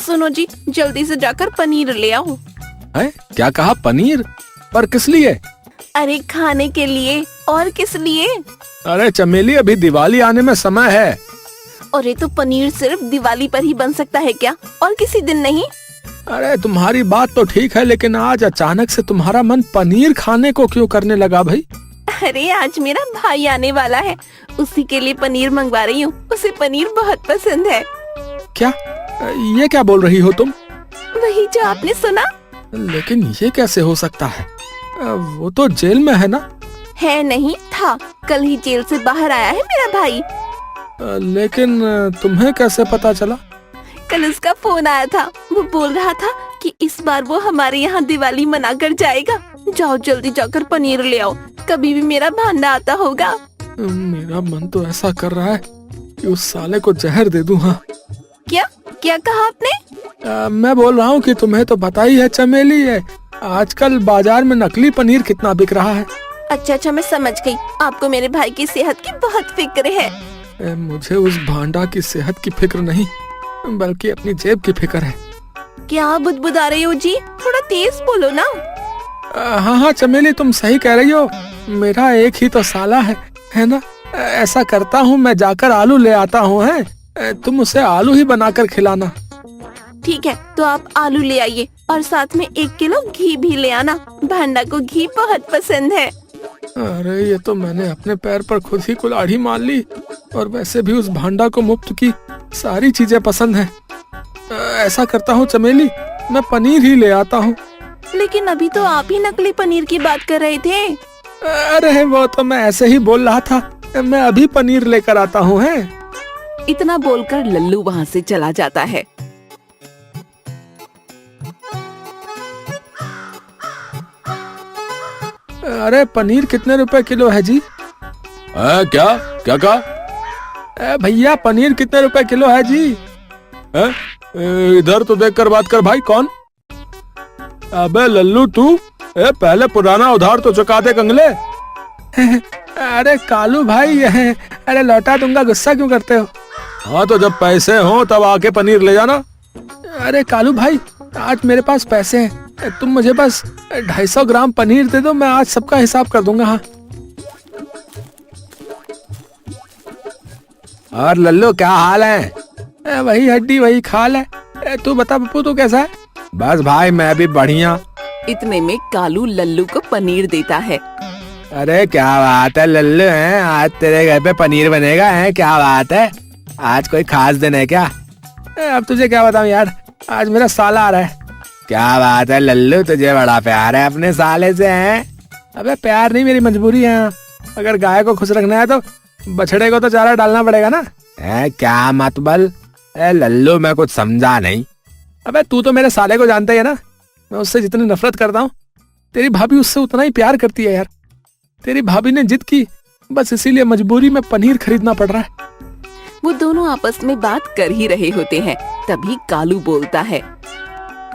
सुनो जी, जल्दी से जाकर पनीर ले आओ। है? क्या कहा? पनीर? पर किस लिए? अरे खाने के लिए, और किस लिए? अरे चमेली, अभी दिवाली आने में समय है। अरे तो पनीर सिर्फ दिवाली पर ही बन सकता है क्या, और किसी दिन नहीं? अरे तुम्हारी बात तो ठीक है, लेकिन आज अचानक से तुम्हारा मन पनीर खाने को क्यों करने लगा भाई? अरे आज मेरा भाई आने वाला है, उसी के लिए पनीर मंगवा रही हूँ। उसे पनीर बहुत पसंद है। क्या? ये क्या बोल रही हो तुम? वही जो आपने सुना। लेकिन ये कैसे हो सकता है? वो तो जेल में है ना? है नहीं, था। कल ही जेल से बाहर आया है मेरा भाई। लेकिन तुम्हें कैसे पता चला? कल उसका फोन आया था। वो बोल रहा था कि इस बार वो हमारे यहाँ दिवाली मना कर जाएगा। जाओ जल्दी जाकर पनीर ले आओ, कभी भी मेरा भांडा आता होगा। मेरा मन तो ऐसा कर रहा है कि उस साले को जहर दे दूं। हाँ। क्या क्या कहा आपने? मैं बोल रहा हूँ कि तुम्हें तो पता ही है चमेली, है आजकल बाजार में नकली पनीर कितना बिक रहा है। अच्छा, मैं समझ गई। आपको मेरे भाई की सेहत की बहुत फिक्र है। मुझे उस भांडा की सेहत की फिक्र नहीं, बल्कि अपनी जेब की फिक्र है। क्या बुदबुदा रहे हो जी? थोड़ा तेज बोलो ना। हाँ चमेली, तुम सही कह रही हो। मेरा एक ही तो साला है ना? ऐसा करता हूँ, मैं जाकर आलू ले आता हूँ। है तुम उसे आलू ही बनाकर खिलाना। ठीक है, तो आप आलू ले आइए और साथ में 1 किलो घी भी ले आना। भांडा को घी बहुत पसंद है। अरे ये तो मैंने अपने पैर पर खुद ही कुल्हाड़ी मार ली। और वैसे भी उस भांडा को मुफ्त की सारी चीजें पसंद है। ऐसा करता हूँ चमेली, मैं पनीर ही ले आता हूँ। लेकिन अभी तो आप ही नकली पनीर की बात कर रहे थे। अरे वो तो मैं ऐसे ही बोल रहा था। मैं अभी पनीर लेकर आता हूँ। है इतना बोलकर लल्लू वहाँ से चला जाता है। अरे पनीर कितने रुपए किलो है जी? क्या क्या कहा? भैया पनीर कितने रुपए किलो है जी? इधर तो देखकर बात कर भाई। कौन? अबे लल्लू तू, पहले पुराना उधार तो चुका दे कंगले। अरे कालू भाई, अरे लौटा दूंगा, गुस्सा क्यों करते हो? हाँ तो जब पैसे हो तब आके पनीर ले जाना। अरे कालू भाई, आज मेरे पास पैसे हैं, तुम मुझे बस 250 ग्राम पनीर दे दो, मैं आज सबका हिसाब कर दूंगा। हाँ। और लल्लू क्या हाल है? वही हड्डी वही खाल है। तू बता पप्पू, तू कैसा है? बस भाई मैं भी बढ़िया। इतने में कालू लल्लू को पनीर देता है। अरे क्या बात है लल्लू, है आज तेरे घर पे पनीर बनेगा? है क्या बात है? आज कोई खास दिन है क्या? अब तुझे क्या बताऊं यार, आज मेरा साला आ रहा है। क्या बात है लल्लू, तुझे बड़ा प्यार है अपने साले से? है? अबे प्यार नहीं, मेरी मजबूरी है। अगर गाय को खुश रखना है तो बछड़े को तो चारा डालना पड़ेगा ना। क्या मतबल? लल्लू मैं कुछ समझा नहीं। अबे तू तो मेरे साले को जानता ही है ना, मैं उससे जितनी नफरत करता हूँ, तेरी भाभी उससे उतना ही प्यार करती है यार। तेरी भाभी ने जिद की, बस इसीलिए मजबूरी में पनीर खरीदना पड़ रहा है। वो दोनों आपस में बात कर ही रहे होते हैं, तभी कालू बोलता है।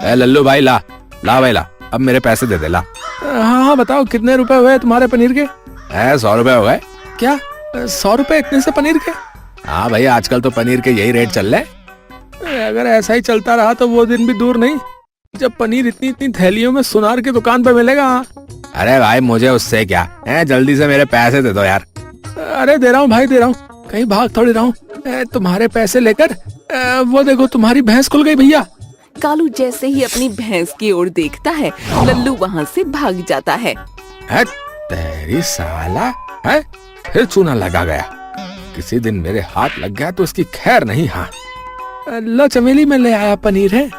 लल्लू भाई ला भाई ला, अब मेरे पैसे दे दे ला। हाँ बताओ कितने रुपए हुए तुम्हारे पनीर के? 100 रुपए हो गए। क्या 100 रुपए इतने से पनीर के? हाँ भाई, आजकल तो पनीर के यही रेट चल रहे। अगर ऐसा ही चलता रहा तो वो दिन भी दूर नहीं जब पनीर इतनी इतनी थैलियों में सुनार की दुकान पे मिलेगा। अरे भाई मुझे उससे क्या है, जल्दी से मेरे पैसे दे दो यार। अरे दे रहा हूँ भाई, दे रहा हूँ, कहीं भाग थोड़ी रहा हूँ। तुम्हारे पैसे लेकर वो देखो तुम्हारी भैंस खुल गई भैया। कालू जैसे ही अपनी भैंस की ओर देखता है, लल्लू वहाँ से भाग जाता है। तेरी साला, है फिर चूना लगा गया। किसी दिन मेरे हाथ लग गया तो इसकी खैर नहीं। हाँ लो चमेली, मैं ले आया पनीर। है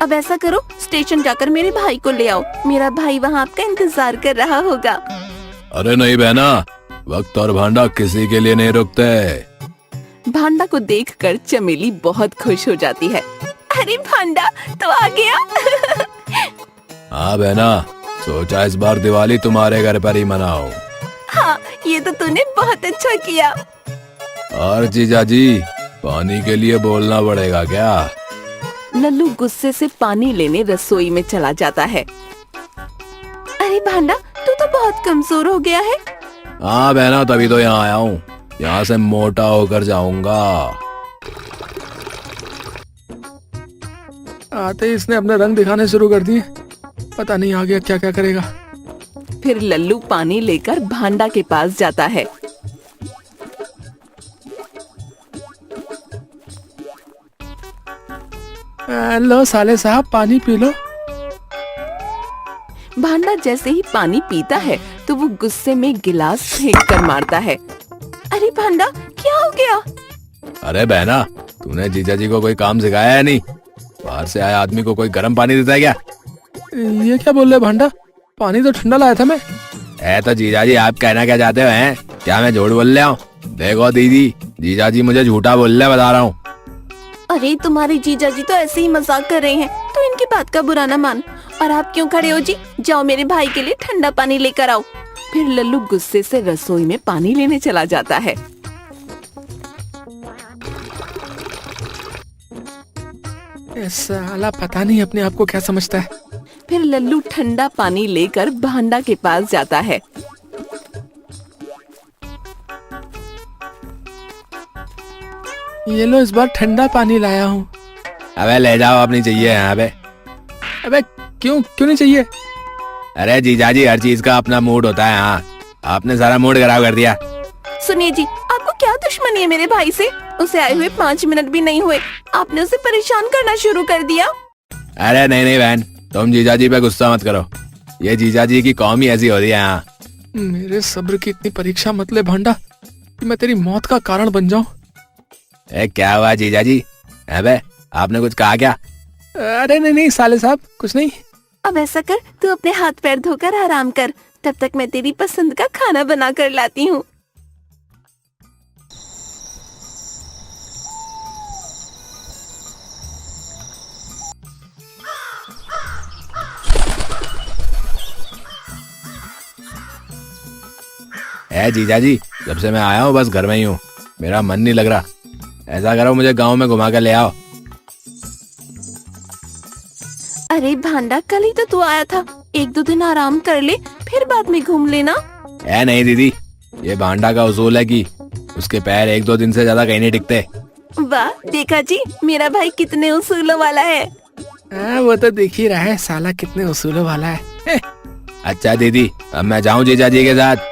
अब ऐसा करो, स्टेशन जाकर मेरे भाई को ले आओ, मेरा भाई वहाँ आपका इंतजार कर रहा होगा। अरे नहीं बहना, वक्त और भांडा किसी के लिए नहीं रुकते। भांडा को देखकर चमेली बहुत खुश हो जाती है। अरे भांडा तो आ गया। हाँ बहना, सोचा इस बार दिवाली तुम्हारे घर पर ही मनाओ। हाँ ये तो तूने बहुत अच्छा किया। और जीजा जी, पानी के लिए बोलना पड़ेगा क्या? लल्लू गुस्से से पानी लेने रसोई में चला जाता है। अरे भांडा, तू तो बहुत कमजोर हो गया है। हाँ बहना, तभी तो यहाँ आया हूँ, यहाँ से मोटा होकर जाऊंगा। आते ही इसने अपने रंग दिखाने शुरू कर दिए। पता नहीं आगे क्या क्या करेगा। फिर लल्लू पानी लेकर भांडा के पास जाता है। लो साले साहब, पानी पी लो। भांडा जैसे ही पानी पीता है तो वो गुस्से में गिलास फेंक कर मारता है। अरे भांडा, क्या हो गया? अरे बहना, तूने जीजा जी को कोई काम सिखाया है नहीं? बाहर से आए आदमी को कोई गर्म पानी देता है क्या? ये क्या बोल रहे भांडा? पानी तो ठंडा लाया था मैं। तो जीजा जी, आप कहना क्या चाहते हो हैं? क्या मैं झूठ बोल रहा हूँ? देखो दीदी, जीजा जी मुझे झूठा बोल रहे, बता रहा हूँ। अरे तुम्हारे जीजा जी तो ऐसे ही मजाक कर रहे हैं, तो इनकी बात का बुरा ना मान। और आप क्यों खड़े हो जी? जाओ मेरे भाई के लिए ठंडा पानी लेकर आओ। फिर लल्लू गुस्से से रसोई में पानी लेने चला जाता है। साला पता नहीं अपने आप को क्या समझता है। फिर लल्लू ठंडा पानी लेकर भांडा के पास जाता है। ये लो, इस बार ठंडा पानी लाया हूँ। अबे ले जाओ, अब नहीं चाहिए यहाँ पे। अबे क्यों नहीं चाहिए? अरे जीजाजी, हर चीज का अपना मूड होता है। हाँ, आपने सारा मूड खराब कर दिया। सुनिए जी, आपको क्या दुश्मनी है मेरे भाई से? उसे आए हुए 5 मिनट भी नहीं हुए, आपने उसे परेशान करना शुरू कर दिया। अरे नहीं बहन, तुम जीजाजी पे गुस्सा मत करो। ये जीजाजी की कौम ही ऐसी हो रही है। यहाँ मेरे सब्र की इतनी परीक्षा मत ले भांडा कि मैं तेरी मौत का कारण बन जाऊं। क्या हुआ जीजाजी? अबे आपने कुछ कहा क्या? अरे नहीं साले साहब, कुछ नहीं। अब ऐसा कर, तू अपने हाथ पैर धोकर आराम कर, तब तक मैं तेरी पसंद का खाना बना कर लाती हूँ। जीजाजी, जब से मैं आया हूँ बस घर में ही हूँ, मेरा मन नहीं लग रहा। ऐसा करो, मुझे गांव में घुमा कर ले आओ। अरे भांडा, कल ही तो तू आया था, 1-2 दिन आराम कर ले, फिर बाद में घूम लेना। नहीं दीदी, ये भांडा का उसूल है कि उसके पैर 1-2 दिन से ज्यादा कहीं नहीं टिकते। वाह, देखा जी, मेरा भाई कितने उसूलों वाला है। वो तो दिख ही रहा है, साला कितने उसूलों वाला है। अच्छा दीदी, अब मैं जाऊँ जीजाजी के साथ?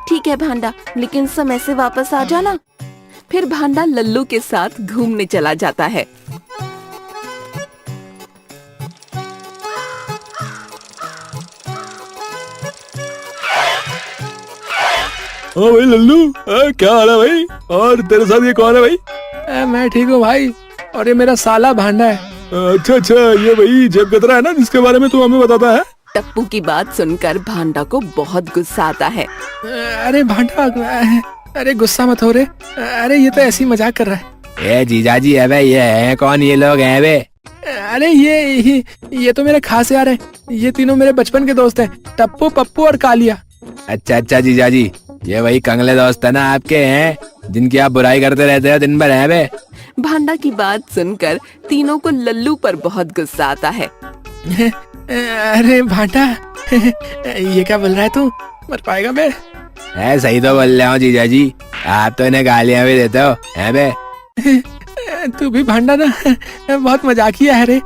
ठीक है भांडा, लेकिन समय से वापस आ जाना। फिर भांडा लल्लू के साथ घूमने चला जाता है। भाई लल्लू, क्या हाल है भाई? और तेरे साथ ये कौन है भाई? मैं ठीक हूँ भाई, और ये मेरा साला भांडा है। अच्छा, ये भाई जेब कतरा है ना, जिसके बारे में तू हमें बताता है? टप्पू की बात सुनकर भांडा को बहुत गुस्सा आता है। अरे भांडा, अरे गुस्सा मत हो रे। अरे ये तो ऐसी मजाक कर रहा है। जीजाजी, अबे ये है कौन? ये लोग हैं बे? अरे ये तो मेरे खास यार है। ये तीनों मेरे बचपन के दोस्त हैं, टप्पू, पप्पू और कालिया। अच्छा जीजाजी, ये वही कंगले दोस्त है ना आपके, हैं जिनकी आप बुराई करते रहते हो दिन भर, है बे? भांडा की बात सुनकर तीनों को लल्लू पर बहुत गुस्सा आता है। अरे भांडा, ये क्या बोल रहा है तू? मर पाएगा बे? सही तो बोल रहा हूँ जीजाजी, आप तो इन्हें गालियाँ भी देते हो, है बे? तू भी भांडा ना, बहुत मजाकिया है रे।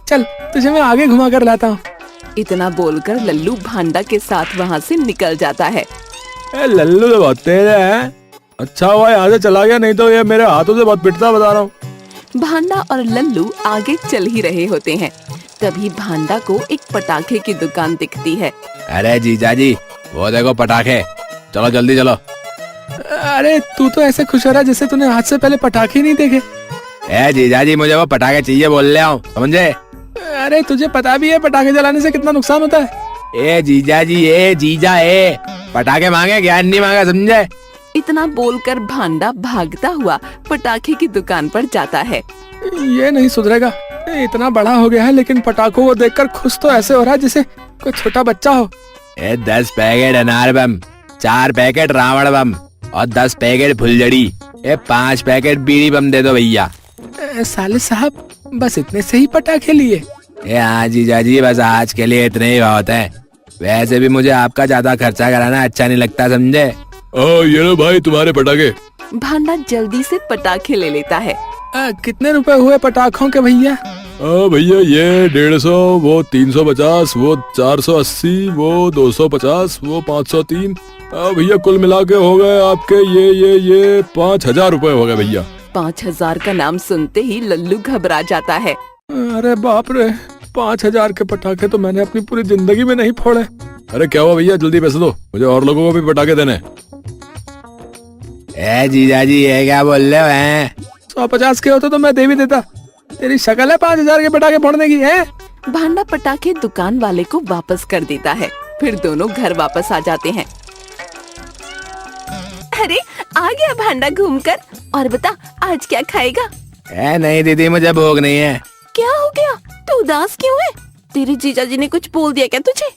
चल, तुझे मैं आगे घुमा कर लाता हूँ। इतना बोलकर लल्लू भांडा के साथ वहाँ से निकल जाता है। लल्लू तो बहुत तेज है। अच्छा हुआ यहाँ से चला गया, नहीं तो ये मेरे हाथों से बहुत पिटता, बता रहा हूँ। भांडा और लल्लू आगे चल ही रहे होते हैं, तभी भांडा को एक पटाखे की दुकान दिखती है। अरे जीजाजी, वो देखो पटाखे, चलो जल्दी चलो। अरे तू तो ऐसे खुश हो रहा है जैसे तूने आज से पहले पटाखे नहीं देखे। जीजाजी, मुझे वो पटाखे चाहिए बोल रहा हूँ, समझे? अरे तुझे पता भी है पटाखे जलाने से कितना नुकसान होता है। जीजाजी, जीजा पटाखे मांगे, ज्ञान नहीं मांगा, समझे? इतना बोलकर भांडा भागता हुआ पटाखे की दुकान पर जाता है। ये नहीं सुधरेगा, इतना बड़ा हो गया है लेकिन पटाखों को देखकर खुश तो ऐसे हो रहा है जैसे कोई छोटा बच्चा हो। 10 पैकेट अनार बम, 4 पैकेट रावण बम और 10 पैकेट फुलझड़ी, 5 पैकेट बीड़ी बम दे दो भैया। साले साहब, बस इतने से ही पटाखे लिए? हाँ जीजाजी, बस आज के लिए इतने ही बहुत है। वैसे भी मुझे आपका ज्यादा खर्चा कराना अच्छा नहीं लगता, समझे? ये लो भाई तुम्हारे पटाखे। भांडा जल्दी से पटाखे ले लेता है। कितने रुपए हुए पटाखों के भैया? भैया ये 150, वो 350, वो 480, वो 250, वो 503। भैया कुल मिला के हो गए आपके ये 5,000 रुपए हो गए भैया। 5,000 का नाम सुनते ही लल्लू घबरा जाता है। अरे बाप रे, 5,000 के पटाखे तो मैंने अपनी पूरी जिंदगी में नहीं फोड़े। अरे क्या हुआ भैया, जल्दी पैसे दो, मुझे और लोगों को भी पटाखे देने। जीजा जी ये क्या बोल रहे हो हैं? 150 के होते तो मैं दे भी देता। तेरी शक्ल है 5,000 के पटाखे फोड़ने की है? भांडा पटाखे दुकान वाले को वापस कर देता है। फिर दोनों घर वापस आ जाते हैं। अरे आ गया भांडा घूमकर। और बता आज क्या खाएगा? नहीं दीदी, मुझे भूख नहीं है। क्या हो गया, तू उदास क्यों है? तेरे जीजा जी ने कुछ बोल दिया क्या तुझे?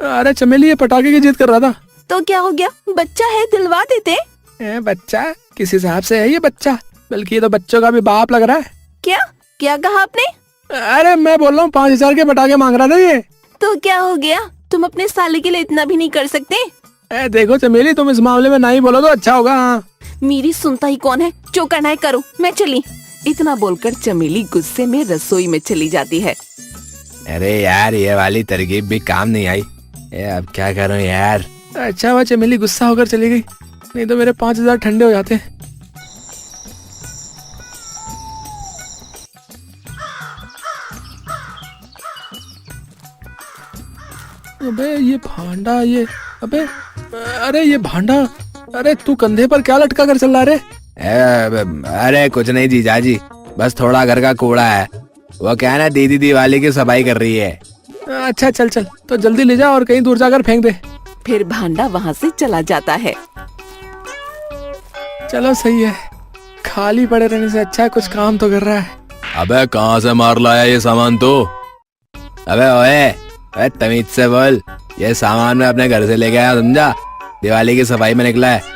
अरे चमेली, ये पटाखे की जिद कर रहा था। तो क्या हो गया, बच्चा है दिलवा देते। बच्चा किस हिसाब से है ये बच्चा? बल्कि ये तो बच्चों का भी बाप लग रहा है। क्या क्या कहा आपने? अरे मैं बोल रहा हूँ 5,000 के पटाखे मांग रहा था ये। तो क्या हो गया, तुम अपने साले के लिए इतना भी नहीं कर सकते? देखो चमेली, तुम इस मामले में नहीं बोलो तो अच्छा होगा। मेरी सुनता ही कौन है, जो करना है करो, मैं चली। इतना बोलकर चमेली गुस्से में रसोई में चली जाती है। अरे यार, ये वाली तरकीब भी काम नहीं आई। अब क्या करूं यार। अच्छा हुआ चमेली गुस्सा होकर चली गई, नहीं तो मेरे 5,000 ठंडे हो जाते। अबे ये भांडा, ये अबे अरे ये भांडा, अरे तू कंधे पर क्या लटका कर चल रहा रे? अरे कुछ नहीं जीजा जी, बस थोड़ा घर का कूड़ा है। वो क्या है ना, दीदी दिवाली की सफाई कर रही है। अच्छा चल चल, तो जल्दी ले जा और कहीं दूर जाकर फेंक दे। फिर भांडा वहाँ से चला जाता है। चलो सही है, खाली पड़े रहने से अच्छा है कुछ काम तो कर रहा है। अबे कहाँ से मार लाया ये सामान तो? अबे ओए, तमीज से बोल। ये सामान मैं अपने घर से लेके आया, समझा? दिवाली की सफाई में निकला है।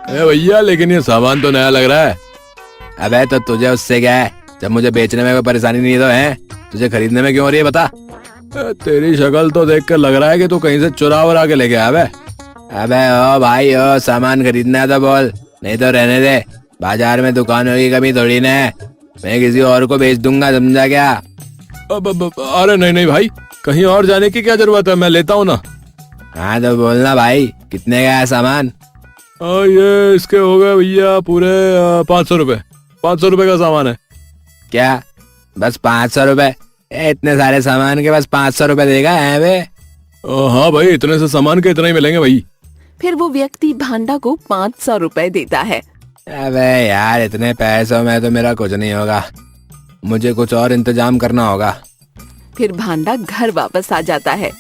भैया लेकिन ये सामान तो नया लग रहा है। अबे तो तुझे उससे क्या है? जब मुझे बेचने में कोई परेशानी नहीं तो है, तुझे खरीदने में क्यों हो रही है बता? तेरी शक्ल तो देखकर लग रहा है कि तू कहीं से चुरा वुरा के लेके आया। अबे ओ भाई ओ, सामान खरीदना है तो बोल, नहीं तो रहने दे। बाजार में दुकानों की कमी थोड़ी ना है, मैं किसी और को बेच दूंगा, समझा क्या? अरे नहीं भाई, कहीं और जाने की क्या जरूरत है, मैं लेता हूँ ना। हाँ तो बोलना भाई, कितने का है सामान? ये इसके हो गए भैया पूरे 500 रुपए। 500 रुपए का सामान है। क्या बस 500 रुपए? इतने सारे सामान के बस 500 रुपए देगा है बे? हाँ भाई, इतने से सामान के इतना ही मिलेंगे भाई। फिर वो व्यक्ति भांडा को 500 रुपए देता है। अबे यार, इतने पैसों में तो मेरा कुछ नहीं होगा, मुझे कुछ और इंतजाम करना होगा। फिर भांडा घर वापस आ जाता है।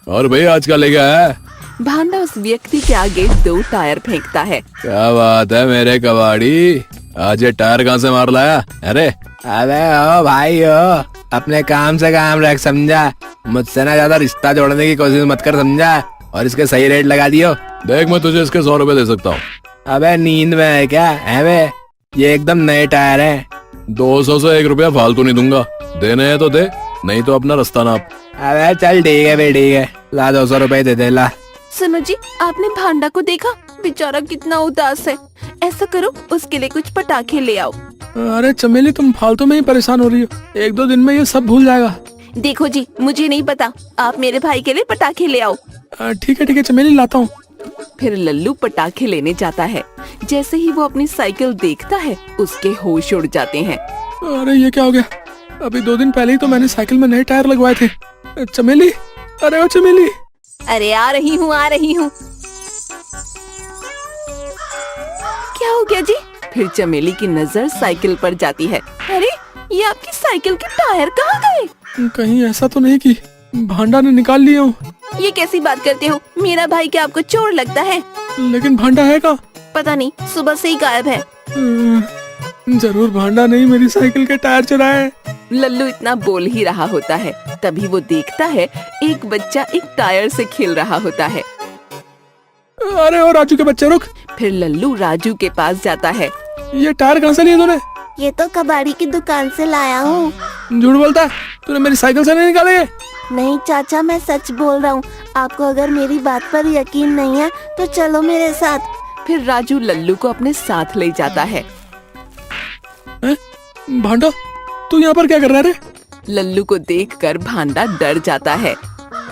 और भाई आज क्या ले गया है? भांडा उस व्यक्ति के आगे 2 टायर फेंकता है। क्या बात है मेरे कबाड़ी, आज ये टायर कहाँ से मार लाया? अरे अबे ओ भाई ओ, अपने काम से काम रख, समझा? मुझसे ना ज्यादा रिश्ता जोड़ने की कोशिश मत कर, समझा? और इसके सही रेट लगा दियो। देख मैं तुझे इसके 100 रुपए दे सकता हूँ। अबे नींद में है क्या? है बे, ये एकदम नए टायर हैं। 200 से 1 रुपया फालतू नहीं दूंगा, देने हैं तो दे, नहीं तो अपना रास्ता नाप। अबे चल ठीक है बे, ठीक है, ला 200 रुपए दे दे, ला। सुनो जी, आपने भांडा को देखा? बेचारा कितना उदास है। ऐसा करो, उसके लिए कुछ पटाखे ले आओ। अरे चमेली, तुम फालतू में ही परेशान हो रही हो, 1-2 दिन में ये सब भूल जाएगा। देखो जी, मुझे नहीं पता, आप मेरे भाई के लिए पटाखे ले आओ। ठीक है चमेली, लाता हूँ। फिर लल्लू पटाखे लेने जाता है। जैसे ही वो अपनी साइकिल देखता है, उसके होश उड़ जाते हैं। अरे ये क्या हो गया? अभी 2 दिन पहले ही तो मैंने साइकिल में नए टायर लगवाए थे। चमेली, अरे ओ चमेली। अरे आ रही हूँ। क्या हो गया जी? फिर चमेली की नजर साइकिल पर जाती है। अरे ये आपकी साइकिल के टायर कहाँ गए? कहीं ऐसा तो नहीं कि भांडा ने निकाल लिया हो? ये कैसी बात करते हो? मेरा भाई क्या आपको चोर लगता है? लेकिन भांडा है का? पता नहीं, सुबह से ही गायब है। जरूर भांडा नहीं मेरी साइकिल के टायर चुराए। लल्लू इतना बोल ही रहा होता है, तभी वो देखता है एक बच्चा एक टायर से खेल रहा होता है। अरे ओ राजू के बच्चे, रुक। फिर लल्लू राजू के पास जाता है। ये टायर कहाँ से लिए तूने? ये तो कबाड़ी की दुकान से लाया हूँ। झूठ बोलता है, तूने मेरी साइकिल से नहीं निकाले ये? नहीं चाचा, मैं सच बोल रहा हूँ। आपको अगर मेरी बात पर यकीन नहीं है तो चलो मेरे साथ। फिर राजू लल्लू को अपने साथ ले जाता है। भांडा, तू यहाँ पर क्या कर रहा है रे? लल्लू को देखकर भांडा डर जाता है।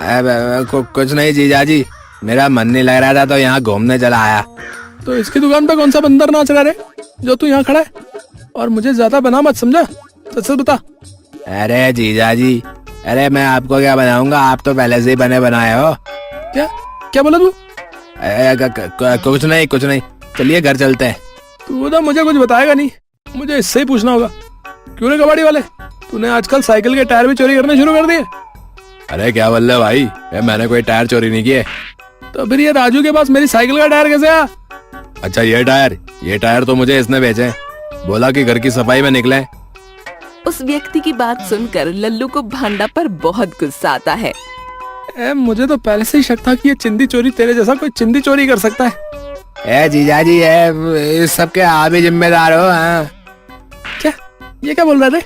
कुछ नहीं जीजाजी, मेरा मन नहीं लग रहा था तो यहाँ घूमने चला आया। तो इसकी दुकान पे कौन सा बंदर नाच रहा है जो तू यहाँ खड़ा है? और मुझे ज्यादा बना मत, समझा? सच बता। अरे जीजाजी, अरे मैं आपको क्या बनाऊंगा, आप तो पहले से ही बने बनाए हो। क्या क्या बोला तू? कुछ नहीं, चलिए घर चलते हैं। तू तो मुझे कुछ बताएगा नहीं, मुझे इससे ही पूछना होगा। क्यों रे कबाड़ी वाले, तूने आजकल साइकिल के टायर भी चोरी करने शुरू कर दिए? अरे क्या बोल रहे हो भाई, मैंने कोई टायर चोरी नहीं किए। तो फिर ये राजू के पास मेरी साइकिल का टायर कैसे आया? अच्छा ये टायर तो मुझे इसने बेचे, बोला कि घर की सफाई में निकले। उस व्यक्ति की बात सुनकर लल्लू को भांडा पर बहुत गुस्सा आता है। मुझे तो पहले से ही शक था कि ये चिंदी चोरी, तेरे जैसा कोई चिंदी चोरी कर सकता है। जीजाजी, इस सब के आप ही जिम्मेदार हो। हाँ। क्या ये क्या बोल रहे थे?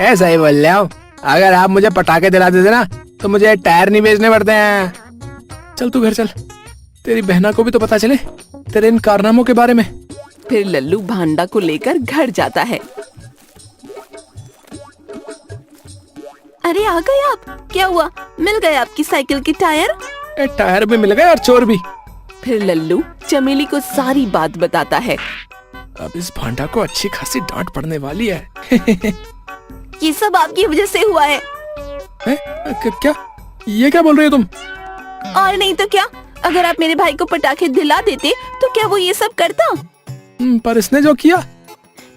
ऐसा ही बोल रहा हूँ, अगर आप मुझे पटाखे दिला देते ना तो मुझे टायर नहीं बेचने पड़ते हैं। चल तू घर चल, तेरी बहना को भी तो पता चले तेरे इन कारनामों के बारे में। फिर लल्लू भांडा को लेकर घर जाता है। अरे आ गए आप, क्या हुआ? मिल गए आपकी साइकिल के टायर? टायर भी मिल गए और चोर भी। फिर लल्लू चमेली को सारी बात बताता है। अब इस भांडा को अच्छी खासी डांट पड़ने वाली है। ये सब आपकी वजह से हुआ है। क्या ये क्या बोल रही हो तुम? और नहीं तो क्या, अगर आप मेरे भाई को पटाखे दिला देते तो क्या वो ये सब करता? पर इसने जो किया।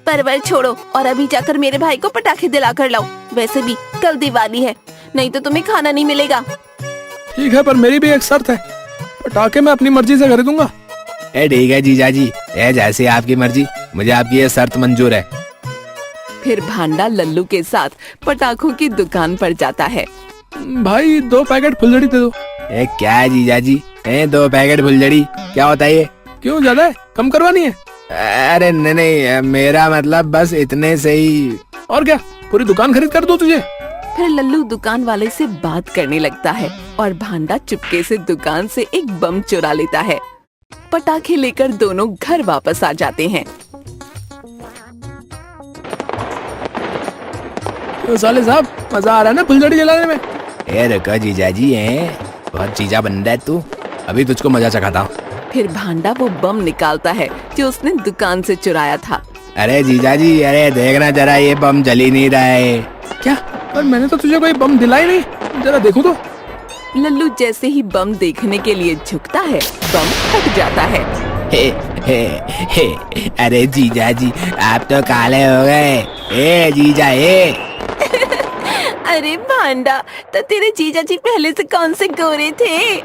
परवर छोड़ो और अभी जाकर मेरे भाई को पटाखे दिला कर लाओ। वैसे भी कल दिवाली है, नहीं तो तुम्हें खाना नहीं मिलेगा। ठीक है, पर मेरी भी एक शर्त है, पटाखे मैं अपनी मर्जी से खरीदूंगा। ठीक है जीजाजी, जैसे आपकी मर्जी, मुझे आपकी ये शर्त मंजूर है। फिर भांडा लल्लू के साथ पटाखों की दुकान पर जाता है। भाई 2 पैकेट फुलझड़ी दे दो। क्या है जीजाजी, 2 पैकेट फुलझड़ी क्या होता है ये? क्यों, ज्यादा है? कम करवानी है? अरे नहीं, मेरा मतलब बस इतने से ही। और क्या, पूरी दुकान खरीद कर दूं तुझे? फिर लल्लू दुकान वाले से बात करने लगता है और भांडा चुपके से दुकान से एक बम चुरा लेता है। पटाखे लेकर दोनों घर वापस आ जाते हैं। तो साले साहब, मजा आ रहा है ना फुलझड़ी जलाने में? रुको जीजाजी, बहुत चीजा बन रहा है तू, अभी तुझको मजा चखाता हूँ। फिर भांडा वो बम निकालता है जो उसने दुकान से चुराया था। अरे जीजाजी, अरे देखना जरा, ये बम जल ही नहीं रहा है। क्या? पर मैंने तो तुझे कोई बम दिलाई नहीं, जरा देखो तो। लल्लू जैसे ही बम देखने के लिए झुकता है, बम फट जाता है। अरे जीजाजी, आप तो काले हो गए। जीजा अरे भांडा, तो तेरे जीजा जी पहले से कौन से गोरे थे?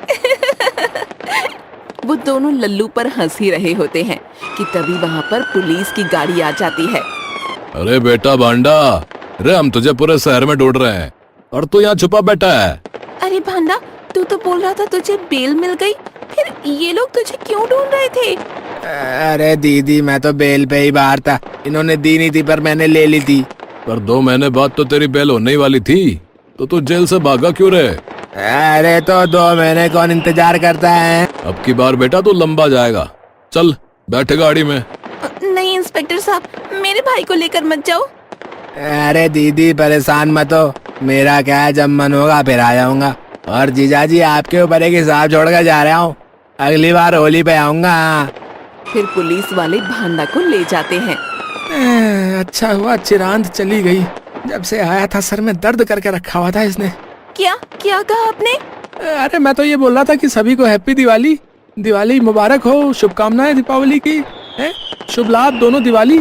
वो दोनों लल्लू पर हंस ही रहे होते हैं कि तभी वहाँ पर पुलिस की गाड़ी आ जाती है। अरे बेटा भांडा, अरे हम तुझे पूरे शहर में ढूंढ रहे हैं और तू यहाँ छुपा बैठा है। अरे भांडा, तू तो बोल रहा था तुझे बेल मिल गई, फिर ये लोग तुझे क्यों ढूंढ रहे थे? अरे दीदी, मैं तो बेल पे ही बाहर था, इन्होंने दी नहीं थी पर मैंने ले ली थी। पर 2 महीने बाद तो तेरी बेल होने ही वाली थी, तो तू जेल से भागा क्यों रे? अरे तो 2 महीने कौन इंतजार करता है? अब की बार बेटा तू लंबा जाएगा। चल बैठ गाड़ी में। नहीं इंस्पेक्टर साहब, मेरे भाई को लेकर मत जाओ। अरे दीदी परेशान मत हो, मेरा क्या है, जब मन होगा फिर आ जाऊंगा। और जीजाजी, आपके ऊपर एक हिसाब छोड़कर जा रहा हूँ, अगली बार होली पे आऊंगा। फिर पुलिस वाले भांडा को ले जाते हैं। अच्छा हुआ चिरांद चली गई, जब से आया था सर में दर्द करके रखा हुआ था इसने। क्या क्या कहा आपने? अरे मैं तो ये बोल रहा था कि सभी को हैप्पी दिवाली, दिवाली मुबारक हो, शुभकामनाएं दीपावली की। शुभ लाभ दोनों दिवाली।